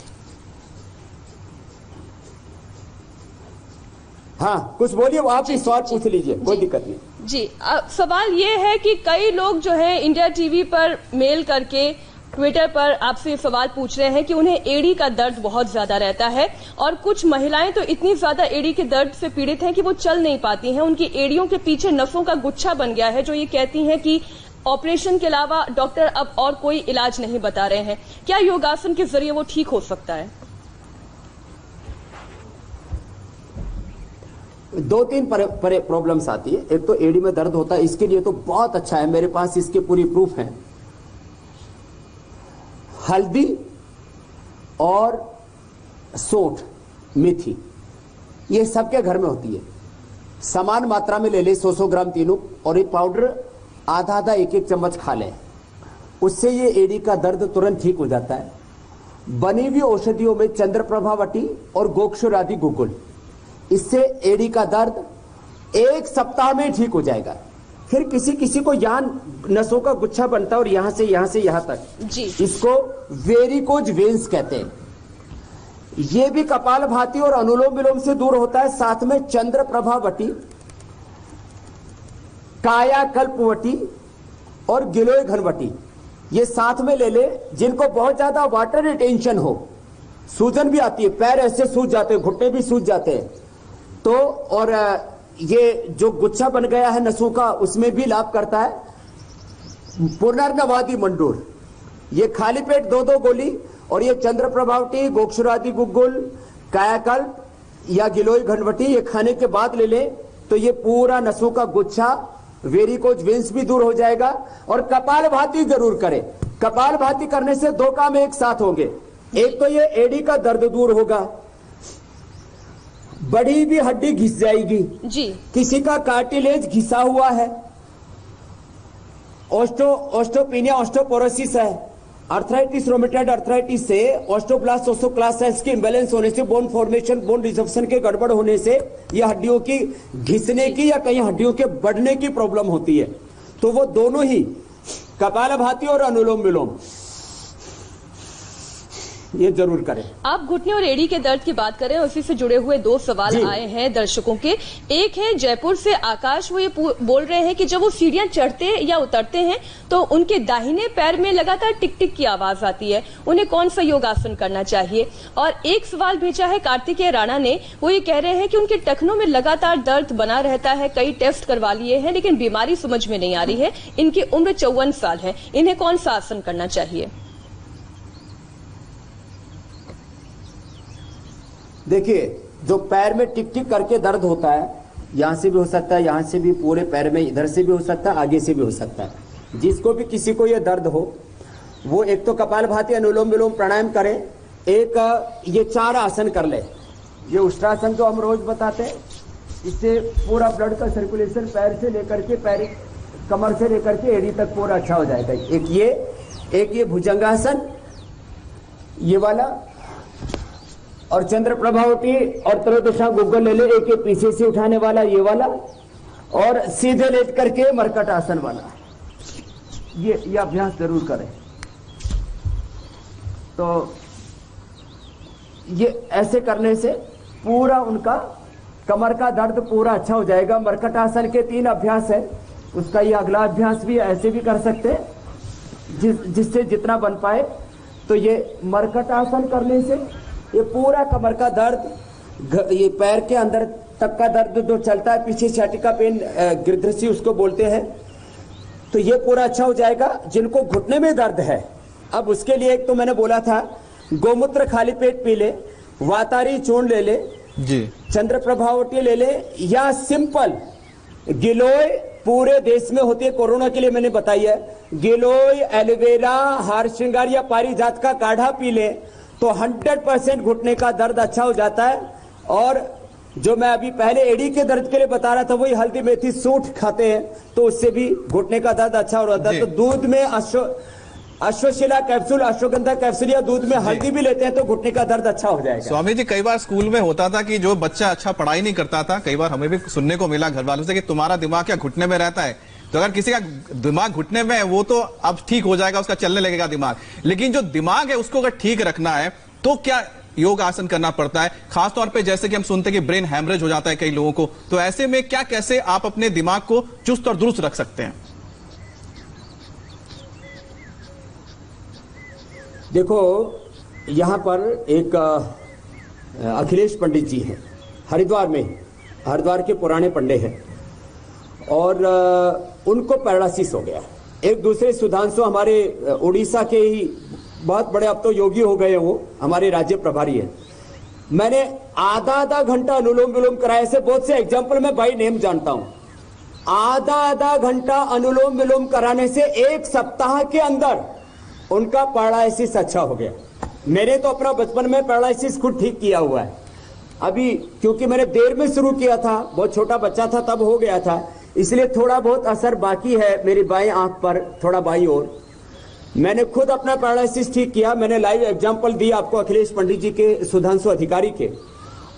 हाँ, कुछ बोलिए, आप ही सवाल पूछ लीजिए, कोई दिक्कत नहीं।
जी, सवाल ये है कि कई लोग जो है इंडिया टीवी पर मेल करके, ट्विटर पर आपसे सवाल पूछ रहे हैं कि उन्हें एड़ी का दर्द बहुत ज्यादा रहता है, और कुछ महिलाएं तो इतनी ज्यादा एड़ी के दर्द से पीड़ित हैं कि वो चल नहीं पाती हैं। उनकी एड़ियों के पीछे नसों का गुच्छा बन गया है, जो ये कहती हैं कि ऑपरेशन के अलावा डॉक्टर अब और कोई इलाज नहीं बता रहे हैं। क्या योगासन के जरिए वो ठीक हो सकता है?
2-3 प्रॉब्लम्स आती है। एक तो एड़ी में दर्द होता है, इसके लिए तो बहुत अच्छा है, मेरे पास इसके पूरी प्रूफ है। हल्दी और सोंठ, मेथी, ये सबके घर में होती है। समान मात्रा में ले ले 100-100 ग्राम तीनों, और ये पाउडर आधा-आधा 1-1 चम्मच खा लें। उससे ये एड़ी का दर्द तुरंत ठीक हो जाता है। बनी हुई औषधियों में चंद्रप्रभावटी और गोक्षुरादि गुग्गुल, इससे एड़ी का दर्द 1 सप्ताह में ठीक हो जाएगा। फिर किसी किसी को यहाँ नसों का गुच्छा बनता है और यहां से यहां तक
जी, इसको
वेरिकोज वेन्स कहते हैं। ये भी कपालभाति और अनुलोम विलोम से दूर होता है। साथ में चंद्रप्रभावटी, कायाकल्पवटी और गिलोय घनवटी, ये साथ में ले ले। जिनको बहुत ज्यादा वाटर रिटेंशन हो, सूजन भी आती है, पैर ऐसे सूज जाते हैं, घुटने भी सूज जाते हैं, तो और ये जो गुच्छा बन गया है नसों का, उसमें भी लाभ करता है। पुनर्नवादी मंडूर, ये खाली पेट 2-2 गोली, और ये चंद्रप्रभावटी, गोक्षुरादि गुग्गुल, कायाकल्प या गिलोय घनवटी, ये खाने के बाद ले ले तो ये पूरा नसों का गुच्छा, वेरिकोज वेन्स भी दूर हो जाएगा। और कपालभाति जरूर करें। कपालभाति करने से 2 काम एक साथ होंगे। एक तो ये एड़ी का दर्द दूर होगा, बड़ी भी हड्डी घिस जाएगी
जी।
किसी का कार्टिलेज घिसा हुआ है, ऑस्टोपेनिया, ऑस्टोपोरोसिस है, अर्थराइटिस, रोमेटॉइड अर्थराइटिस से, ऑस्टोब्लास्ट, ओस्टोक्लास्ट के इम्बैलेंस होने से, बोन फॉर्मेशन, बोन रिजर्प्शन के गड़बड़ होने से ये हड्डियों की घिसने की या कहीं हड्डियों के बढ़ने की प्रॉब्लम होती है। तो वो दोनों ही कपालभाति और अनुलोम विलोम ये जरूर करें।
आप घुटने और एड़ी के दर्द की बात करें, उसी से जुड़े हुए 2 सवाल आए हैं दर्शकों के। एक है जयपुर से आकाश, वो ये बोल रहे हैं कि जब वो सीढ़ियां चढ़ते या उतरते हैं तो उनके दाहिने पैर में लगातार टिक टिक की आवाज आती है, उन्हें कौन सा योगासन करना चाहिए। और एक सवाल भेजा है कार्तिकेय राणा ने, वो ये कह रहे हैं कि उनके टखनों में लगातार दर्द बना रहता है, कई टेस्ट करवा लिए हैं लेकिन बीमारी समझ में नहीं आ रही है, इनकी उम्र 54 साल है, इन्हें कौन सा आसन करना चाहिए।
देखिए, जो पैर में टिक टिक करके दर्द होता है, यहां से भी हो सकता है, यहां से भी, पूरे पैर में, इधर से भी हो सकता है, आगे से भी हो सकता है। जिसको भी किसी को ये दर्द हो, वो एक तो कपालभाति, अनुलोम विलोम, प्राणायाम करे, एक ये 4 आसन कर ले। ये उष्ट्रासन जो हम रोज बताते हैं, इससे पूरा ब्लड का सर्कुलेशन पैर से लेकर के, पैर कमर से लेकर के एड़ी तक पूरा अच्छा हो जाएगा। एक ये भुजंगासन, ये वाला, और चंद्रप्रभावटी और त्रयोदशा गुग्गल ले ले, एक पीछे से उठाने वाला ये वाला, और सीधे लेट करके मरकट आसन वाला, ये अभ्यास जरूर करें। तो ये ऐसे करने से पूरा उनका कमर का दर्द पूरा अच्छा हो जाएगा। मरकट आसन के 3 अभ्यास है, उसका ये अगला अभ्यास भी ऐसे भी कर सकते हैं, जिससे जितना बन पाए। तो ये मरकट आसन करने से ये पूरा कमर का दर्द, ये पैर के अंदर तक का दर्द जो चलता है, पीछे साइटिका पेन, गिरधृषि उसको बोलते हैं, तो ये पूरा अच्छा हो जाएगा। जिनको घुटने में दर्द है, अब उसके लिए एक तो मैंने बोला था, गोमूत्र खाली पेट पी ले, वातारी चूर्ण ले ले जी, चंद्रप्रभावटी ले ले, या सिंपल गिलोय पूरे देश में होती है, कोरोना के लिए मैंने बताई है। गिलोय, एलोवेरा, हार श्रृंगार या पारिजात का काढ़ा पी ले तो 100% घुटने का दर्द अच्छा हो जाता है। और जो मैं अभी पहले एड़ी के दर्द के लिए बता रहा था, वही हल्दी मेथी सूंठ खाते हैं तो उससे भी घुटने का दर्द अच्छा हो रहा है। तो दूध में अश्वशिला कैप्सूल, अश्वगंधा कैप्सूल या दूध में हल्दी भी लेते हैं तो घुटने का दर्द अच्छा हो जाएगा।
स्वामी जी, कई बार स्कूल में होता था कि जो बच्चा अच्छा पढ़ाई नहीं करता था, कई बार हमें भी सुनने को मिला घर वालों से कि तुम्हारा दिमाग क्या घुटने में रहता है। तो अगर किसी का दिमाग घुटने में है, वो तो अब ठीक हो जाएगा, उसका चलने लगेगा दिमाग, लेकिन जो दिमाग है उसको अगर ठीक रखना है तो क्या योग आसन करना पड़ता है। खासतौर पे जैसे कि हम सुनते हैं कि ब्रेन हैमरेज हो जाता है कई लोगों को, तो ऐसे में क्या, कैसे आप अपने दिमाग को चुस्त और दुरुस्त रख सकते हैं।
देखो, यहां पर एक अखिलेश पंडित जी हैं, हरिद्वार में, हरिद्वार के पुराने पंडित हैं, और उनको पैरालिसिस हो गया। एक दूसरे सुधांशु हमारे उड़ीसा के ही बहुत बड़े, अब तो योगी हो गए, वो हमारे राज्य प्रभारी है। मैंने आधा घंटा अनुलोम विलोम कराया। ऐसे बहुत से एग्जाम्पल मैं बाई नेम जानता हूं। आधा घंटा अनुलोम विलोम कराने से 1 सप्ताह के अंदर उनका पैरालिसिस अच्छा हो गया। मैंने तो अपना बचपन में पैरालिसिस खुद ठीक किया हुआ है। अभी क्योंकि मैंने देर में शुरू किया था, बहुत छोटा बच्चा था तब हो गया था, इसलिए थोड़ा बहुत असर बाकी है मेरी बाईं आंख पर, थोड़ा बाईं ओर। मैंने खुद अपना पैरालिसिस ठीक किया। मैंने लाइव एग्जांपल दी आपको अखिलेश पंडित जी के, सुधांशु अधिकारी के।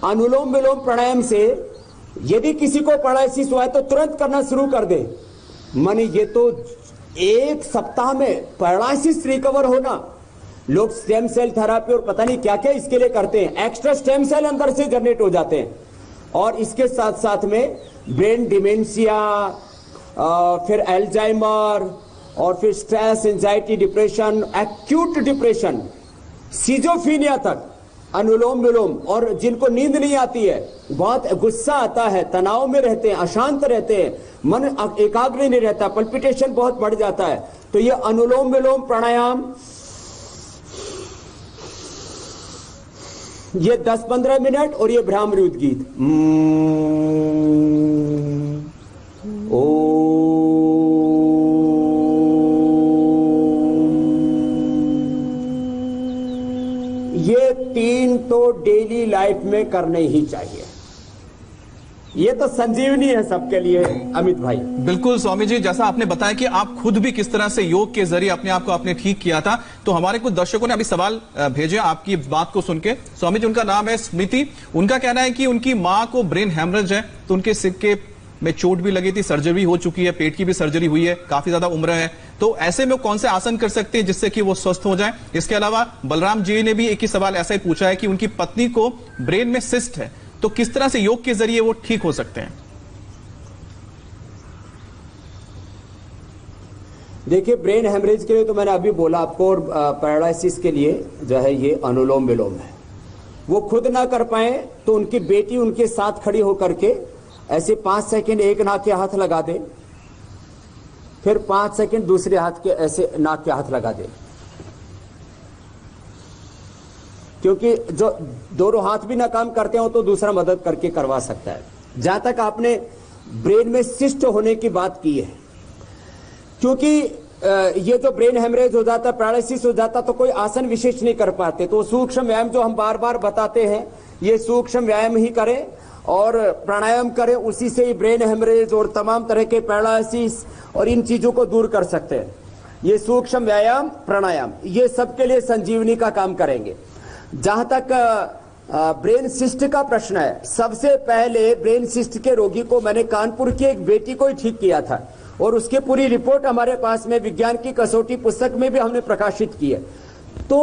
अनुलोम विलोम प्राणायाम से यदि किसी को पैरालिसिस हुआ है तो तुरंत करना शुरू कर दे। माने ये तो एक सप्ताह में पैरालिसिस रिकवर होना। लोग स्टेम सेल थेरापी और पता नहीं क्या क्या इसके लिए करते हैं, एक्स्ट्रा स्टेम सेल अंदर से जनरेट हो जाते हैं। और इसके साथ साथ में ब्रेन डिमेंशिया, फिर एल्जाइमर, और फिर stress, anxiety, depression, acute depression, schizophrenia तक अनुलोम विलोम। और जिनको नींद नहीं आती है, बहुत गुस्सा आता है, तनाव में रहते हैं, अशांत रहते हैं, मन एकाग्र नहीं रहता, पल्पिटेशन बहुत बढ़ जाता है, तो ये अनुलोम विलोम प्राणायाम ये 10-15 मिनट, और ये भ्रामरी उद्गीत ये 3 तो डेली लाइफ में करने ही चाहिए। ये तो संजीवनी है सबके लिए अमित भाई।
बिल्कुल स्वामी जी, जैसा आपने बताया कि आप खुद भी किस तरह से योग के जरिए अपने आप को आपने ठीक किया था, तो हमारे कुछ दर्शकों ने अभी सवाल भेजे आपकी बात को सुन के। स्वामी जी, उनका नाम है स्मृति। उनका कहना है कि उनकी मां को ब्रेन हेमरेज है, तो उनके सिक्के में चोट भी लगी थी, सर्जरी हो चुकी है, पेट की भी सर्जरी हुई है, काफी ज्यादा उम्र है, तो ऐसे में कौन से आसन कर सकते हैं जिससे कि वो स्वस्थ हो जाए। इसके अलावा बलराम जी ने भी एक ही सवाल ऐसा ही पूछा है कि उनकी पत्नी को ब्रेन में सिस्ट है, तो किस तरह से योग के जरिए वो ठीक हो सकते हैं।
देखिए, ब्रेन हेमरेज के लिए तो मैंने अभी बोला आपको, और पैरालिसिस के लिए जो है ये अनुलोम विलोम है। वो खुद ना कर पाए तो उनकी बेटी उनके साथ खड़ी होकर के ऐसे 5 सेकंड एक नाक के हाथ लगा दे, फिर 5 सेकंड दूसरे हाथ के ऐसे नाक के हाथ लगा दे, क्योंकि जो दोनों हाथ भी ना काम करते हो तो दूसरा मदद करके करवा सकता है। जहां तक आपने ब्रेन में सिस्ट होने की बात की है, क्योंकि ये जो ब्रेन हेमरेज हो जाता, पैरालिसिस हो जाता, तो कोई आसन विशेष नहीं कर पाते, तो सूक्ष्म व्यायाम जो हम बार बार बताते हैं, ये सूक्ष्म व्यायाम ही करें और प्राणायाम करें, उसी से ही ब्रेन हेमरेज और तमाम तरह के पैरालिसिस और इन चीजों को दूर कर सकते हैं। ये सूक्ष्म व्यायाम, प्राणायाम, ये सबके लिए संजीवनी का काम करेंगे। जहां तक ब्रेन सिस्ट का प्रश्न है, सबसे पहले ब्रेन सिस्ट के रोगी को मैंने कानपुर की एक बेटी को ही ठीक किया था, और उसकी पूरी रिपोर्ट हमारे पास में विज्ञान की कसौटी पुस्तक में भी हमने प्रकाशित की है। तो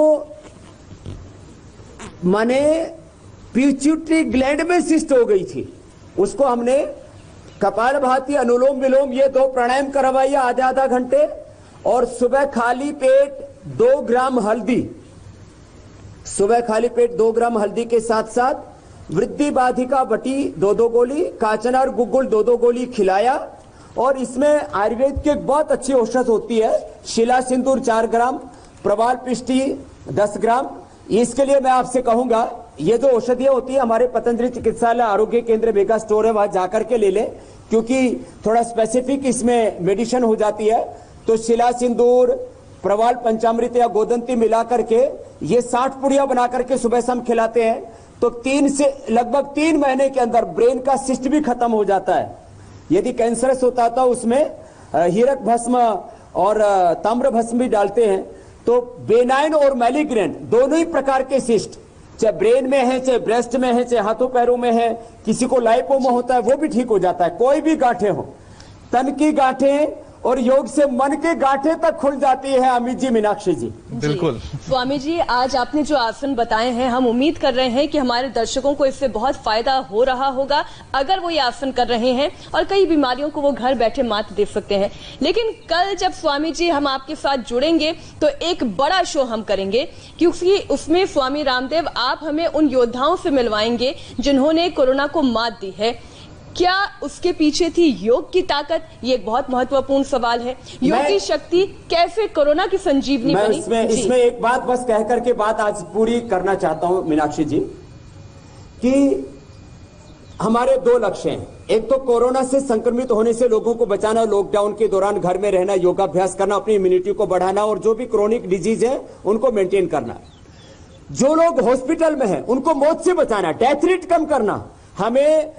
माने पिट्यूटरी ग्लैंड में सिस्ट हो गई थी, उसको हमने कपालभाति, अनुलोम विलोम, ये 2 प्राणायाम करवाइए आधा घंटे, और सुबह खाली पेट 2 ग्राम हल्दी, सुबह खाली पेट 2 ग्राम हल्दी के साथ साथ वृद्धि बाधिका बटी 2-2 गोली, काचनार गुग्गुल 2-2 गोली खिलाया। और इसमें आयुर्वेद की एक बहुत अच्छी औषध होती है, शिला सिंदूर 4 ग्राम, प्रवाल पिष्टी 10 ग्राम। इसके लिए मैं आपसे कहूंगा, ये जो औषधियां होती है हमारे पतंजलि चिकित्सालय आरोग्य केंद्र मेगा स्टोर है, वहां जाकर के ले लें, क्योंकि थोड़ा स्पेसिफिक इसमें मेडिसिन हो जाती है। तो शिला सिंदूर, प्रवाल पंचामृत या गोदंती मिला करके ये 60 पुड़िया बना करके सुबह शाम खिलाते हैं, तो 3 से लगभग 3 महीने के अंदर ब्रेन का सिस्ट भी खत्म हो जाता है। यदि कैंसरस होता था उसमें हीरक भस्म और ताम्र भस्म भी डालते हैं, तो बेनाइन और मैलिग्नेंट दोनों ही प्रकार के सिस्ट, चाहे ब्रेन में है, चाहे ब्रेस्ट में है, चाहे हाथों पैरों में है, किसी को लाइपोमा होता है वो भी ठीक हो जाता है। कोई भी गांठें हो, तन की गांठें और योग से मन के गांठें तक खुल जाती है। अमित जी, मीनाक्षी जी,
बिल्कुल।
स्वामी जी, आज आपने जो आसन बताए हैं, हम उम्मीद कर रहे हैं कि हमारे दर्शकों को इससे बहुत फायदा हो रहा होगा अगर वो ये आसन कर रहे हैं, और कई बीमारियों को वो घर बैठे मात दे सकते हैं। लेकिन कल जब स्वामी जी हम आपके साथ जुड़ेंगे तो एक बड़ा शो हम करेंगे, क्योंकि उसमें स्वामी रामदेव आप हमें उन योद्धाओं से मिलवाएंगे जिन्होंने कोरोना को मात दी है। क्या उसके पीछे थी योग की ताकत? ये एक बहुत महत्वपूर्ण सवाल है। योग की शक्ति कैसे कोरोना की संजीवनी बनी?
इसमें एक बात बस कह करके बात आज पूरी करना चाहता हूं मीनाक्षी जी, कि हमारे 2 लक्ष्य हैं। एक तो कोरोना से संक्रमित होने से लोगों को बचाना, लॉकडाउन के दौरान घर में रहना, योगाभ्यास करना, अपनी इम्यूनिटी को बढ़ाना, और जो भी क्रोनिक डिजीज है उनको मेंटेन करना। जो लोग हॉस्पिटल में हैं उनको मौत से बचाना, डेथ रेट कम करना। हमें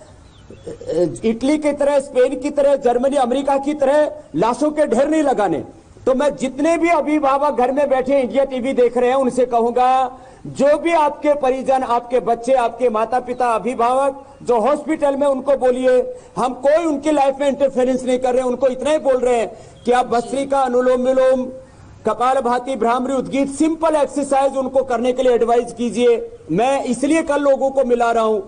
इटली की तरह, स्पेन की तरह, जर्मनी, अमेरिका की तरह लाशों के ढेर नहीं लगाने। तो मैं जितने भी अभिभावक घर में बैठे इंडिया टीवी देख रहे हैं उनसे कहूंगा, जो भी आपके परिजन, आपके बच्चे, आपके माता पिता, अभिभावक जो हॉस्पिटल में, उनको बोलिए हम कोई उनकी लाइफ में इंटरफेरेंस नहीं कर रहे हैं। उनको इतना ही बोल रहे हैं कि आप भस्त्रिका, अनुलोम विलोम, कपालभाति, भ्रामरी, उद्गीत, सिंपल एक्सरसाइज उनको करने के लिए एडवाइस कीजिए। मैं इसलिए कल लोगों को मिला रहा हूं,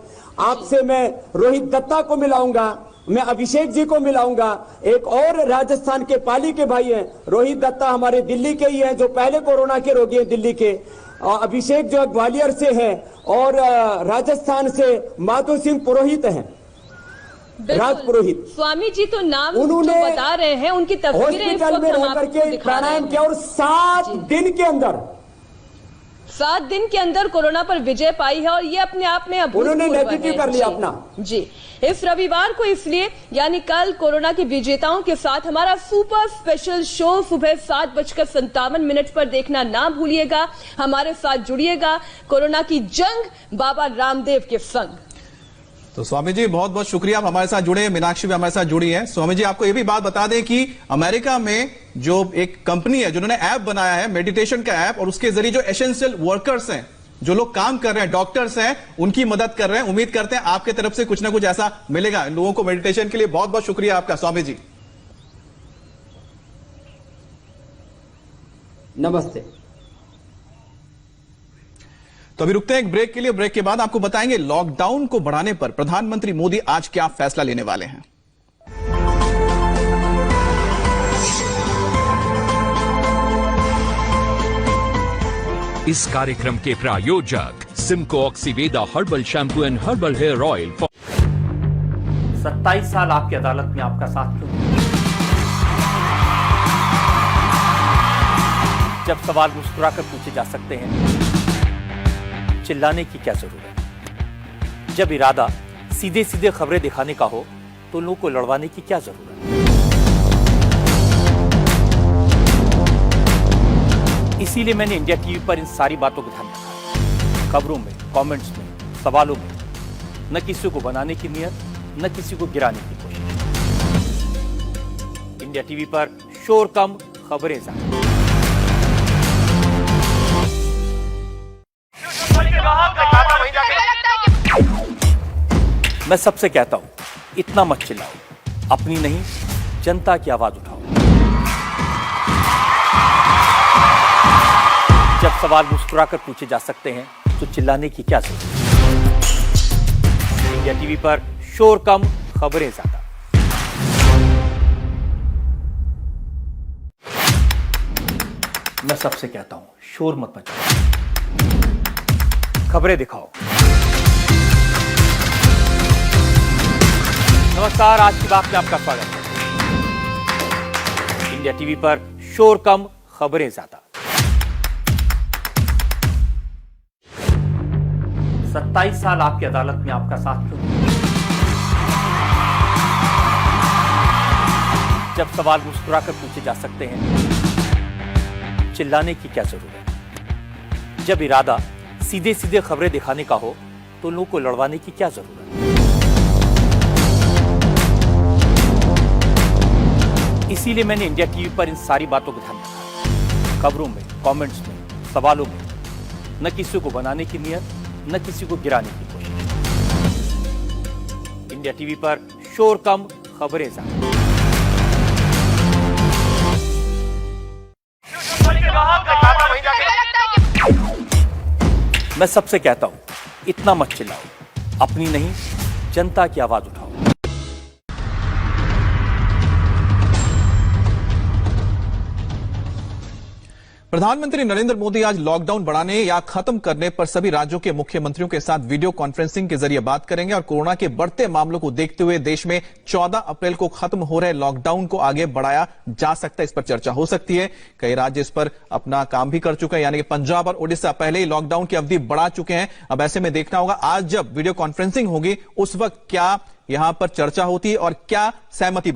आपसे मैं रोहित दत्ता को मिलाऊंगा, मैं अभिषेक जी को मिलाऊंगा। एक और राजस्थान के पाली के भाई हैं, रोहित दत्ता हमारे दिल्ली के ही हैं, जो पहले कोरोना के रोगी हैं दिल्ली के, और अभिषेक जो ग्वालियर से हैं, और राजस्थान से माधो सिंह पुरोहित हैं, राज पुरोहित।
स्वामी जी तो नाम उन्होंने जो बता रहे हैं, उनकी तस्वीरें
हॉस्पिटल में रह करके प्राणायाम किया और 7 दिन के अंदर
कोरोना पर विजय पाई है, और ये अपने आप में
उन्होंने नेगेटिव कर लिया अपना।
जी, इस रविवार को, इसलिए यानी कल, कोरोना के विजेताओं के साथ हमारा सुपर स्पेशल शो सुबह 7:57 पर देखना ना भूलिएगा। हमारे साथ जुड़िएगा कोरोना की जंग बाबा रामदेव के संग।
तो स्वामी जी बहुत बहुत शुक्रिया, आप हमारे साथ जुड़े। मीनाक्षी भी हमारे साथ जुड़ी है। स्वामी जी, आपको यह भी बात बता दें कि अमेरिका में जो एक कंपनी है जिन्होंने ऐप बनाया है, मेडिटेशन का ऐप, और उसके जरिए जो एसेंशियल वर्कर्स हैं, जो लोग काम कर रहे हैं, डॉक्टर्स हैं, उनकी मदद कर रहे हैं। उम्मीद करते हैं आपके तरफ से कुछ ना कुछ ऐसा मिलेगा इन लोगों को मेडिटेशन के लिए। बहुत बहुत शुक्रिया आपका स्वामी जी।
नमस्ते।
तो अभी रुकते हैं एक ब्रेक के लिए। ब्रेक के बाद आपको बताएंगे लॉकडाउन को बढ़ाने पर प्रधानमंत्री मोदी आज क्या फैसला लेने वाले हैं।
इस कार्यक्रम के प्रायोजक Simco Oxyveda herbal shampoo and herbal hair oil.
27 साल आपकी अदालत में आपका साथ क्यों? जब सवाल मुस्कुराकर पूछे जा सकते हैं, चिल्लाने की क्या जरूरत? जब इरादा सीधे सीधे खबरें दिखाने का हो तो लोगों को लड़वाने की क्या जरूरत? इसीलिए मैंने इंडिया टीवी पर इन सारी बातों को ध्यान रखा। खबरों में, कमेंट्स में, सवालों में न किसी को बनाने की नियत, न किसी को गिराने की कोशिश। इंडिया टीवी पर शोर कम, खबरें ज्यादा। मैं सबसे कहता हूं, इतना मत चिल्लाओ, अपनी नहीं जनता की आवाज उठाओ। जब सवाल मुस्कुराकर पूछे जा सकते हैं तो चिल्लाने की क्या जरूरत? इंडिया टीवी पर शोर कम, खबरें ज्यादा। मैं सबसे कहता हूं, शोर मत मचाओ, खबरें दिखाओ। नमस्कार, आज की बात में आपका स्वागत है। इंडिया टीवी पर शोर कम, खबरें ज्यादा। 27 साल आपकी अदालत में आपका साथ क्यों? जब सवाल मुस्कुराकर पूछे जा सकते हैं, चिल्लाने की क्या जरूरत? जब इरादा सीधे सीधे खबरें दिखाने का हो तो लोगों को लड़वाने की क्या जरूरत? इसीलिए मैंने इंडिया टीवी पर इन सारी बातों को ध्यान रखा। खबरों में, कमेंट्स में, सवालों में न किसी को बनाने की नियत, न किसी को गिराने की कोशिश। इंडिया टीवी पर शोर कम, खबरें ज्यादा। मैं सबसे कहता हूं, इतना मत चिल्लाओ, अपनी नहीं जनता की आवाज उठाओ।
प्रधानमंत्री नरेंद्र मोदी आज लॉकडाउन बढ़ाने या खत्म करने पर सभी राज्यों के मुख्यमंत्रियों के साथ वीडियो कॉन्फ्रेंसिंग के जरिए बात करेंगे और कोरोना के बढ़ते मामलों को देखते हुए देश में 14 अप्रैल को खत्म हो रहे लॉकडाउन को आगे बढ़ाया जा सकता है, इस पर चर्चा हो सकती है। कई राज्य इस पर अपना काम भी कर चुके हैं, यानी कि पंजाब और ओडिशा पहले ही लॉकडाउन की अवधि बढ़ा चुके हैं। अब ऐसे में देखना होगा आज जब वीडियो कॉन्फ्रेंसिंग होगी उस वक्त क्या यहां पर चर्चा होती है और क्या सहमति